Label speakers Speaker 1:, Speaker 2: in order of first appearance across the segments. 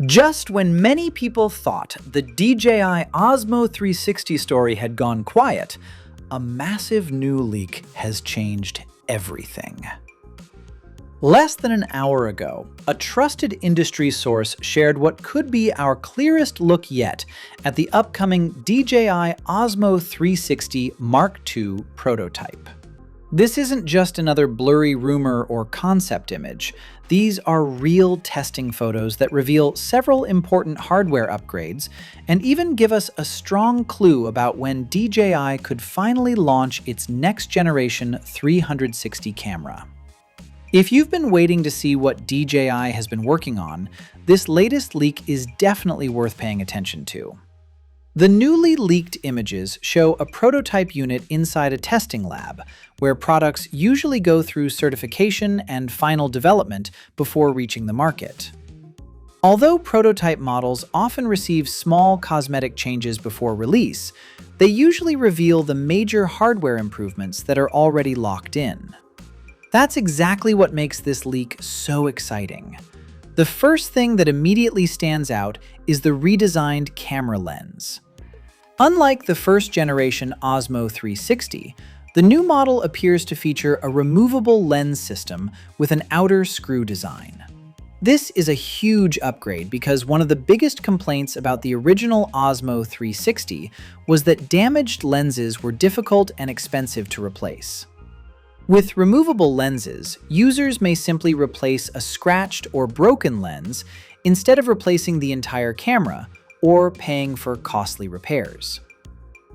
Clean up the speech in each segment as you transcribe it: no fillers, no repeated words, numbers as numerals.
Speaker 1: Just when many people thought the DJI Osmo 360 story had gone quiet, a massive new leak has changed everything. Less than an hour ago, a trusted industry source shared what could be our clearest look yet at the upcoming DJI Osmo 360 Mark II prototype. This isn't just another blurry rumor or concept image. These are real testing photos that reveal several important hardware upgrades and even give us a strong clue about when DJI could finally launch its next-generation 360 camera. If you've been waiting to see what DJI has been working on, this latest leak is definitely worth paying attention to. The newly leaked images show a prototype unit inside a testing lab, where products usually go through certification and final development before reaching the market. Although prototype models often receive small cosmetic changes before release, they usually reveal the major hardware improvements that are already locked in. That's exactly what makes this leak so exciting. The first thing that immediately stands out is the redesigned camera lens. Unlike the first-generation Osmo 360, the new model appears to feature a removable lens system with an outer screw design. This is a huge upgrade because one of the biggest complaints about the original Osmo 360 was that damaged lenses were difficult and expensive to replace. With removable lenses, users may simply replace a scratched or broken lens instead of replacing the entire camera or paying for costly repairs.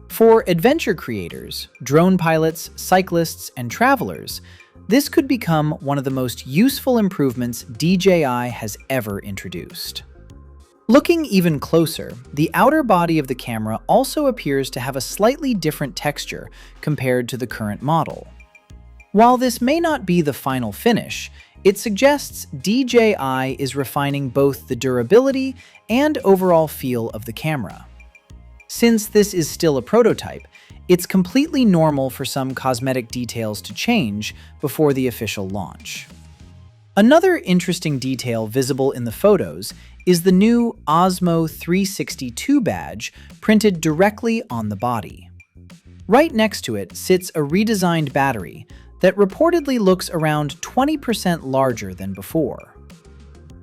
Speaker 1: For adventure creators, drone pilots, cyclists, and travelers, this could become one of the most useful improvements DJI has ever introduced. Looking even closer, the outer body of the camera also appears to have a slightly different texture compared to the current model. While this may not be the final finish, it suggests DJI is refining both the durability and overall feel of the camera. Since this is still a prototype, it's completely normal for some cosmetic details to change before the official launch. Another interesting detail visible in the photos is the new Osmo 362 badge printed directly on the body. Right next to it sits a redesigned battery that reportedly looks around 20% larger than before.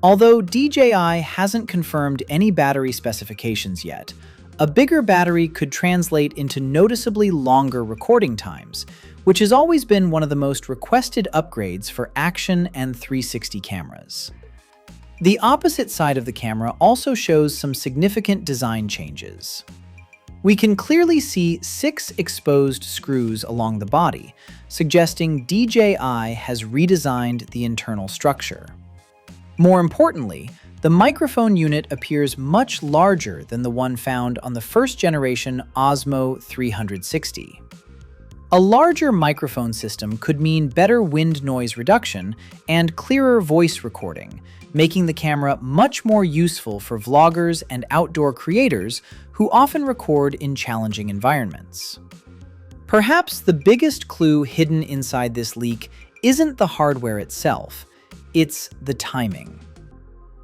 Speaker 1: Although DJI hasn't confirmed any battery specifications yet, a bigger battery could translate into noticeably longer recording times, which has always been one of the most requested upgrades for action and 360 cameras. The opposite side of the camera also shows some significant design changes. We can clearly see 6 exposed screws along the body, suggesting DJI has redesigned the internal structure. More importantly, the microphone unit appears much larger than the one found on the first-generation Osmo 360. A larger microphone system could mean better wind noise reduction and clearer voice recording, making the camera much more useful for vloggers and outdoor creators who often record in challenging environments. Perhaps the biggest clue hidden inside this leak isn't the hardware itself, it's the timing.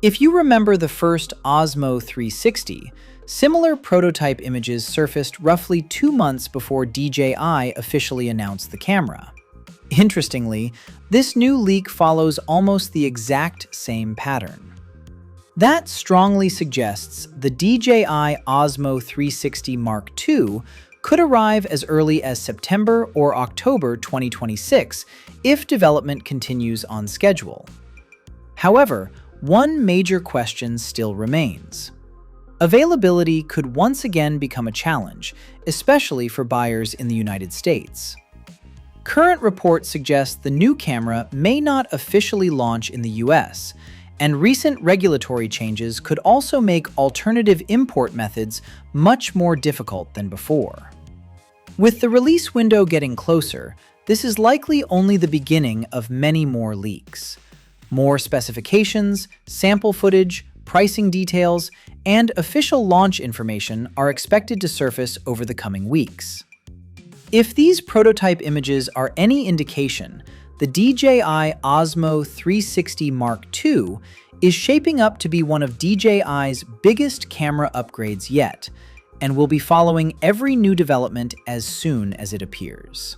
Speaker 1: If you remember the first Osmo 360, similar prototype images surfaced roughly 2 months before DJI officially announced the camera. Interestingly, this new leak follows almost the exact same pattern. That strongly suggests the DJI Osmo 360 Mark II could arrive as early as September or October 2026 if development continues on schedule. However, one major question still remains. Availability could once again become a challenge, especially for buyers in the United States. Current reports suggest the new camera may not officially launch in the US, and recent regulatory changes could also make alternative import methods much more difficult than before. With the release window getting closer, this is likely only the beginning of many more leaks. More specifications, sample footage, pricing details, and official launch information are expected to surface over the coming weeks. If these prototype images are any indication, the DJI Osmo 360 Mark II is shaping up to be one of DJI's biggest camera upgrades yet, and we'll be following every new development as soon as it appears.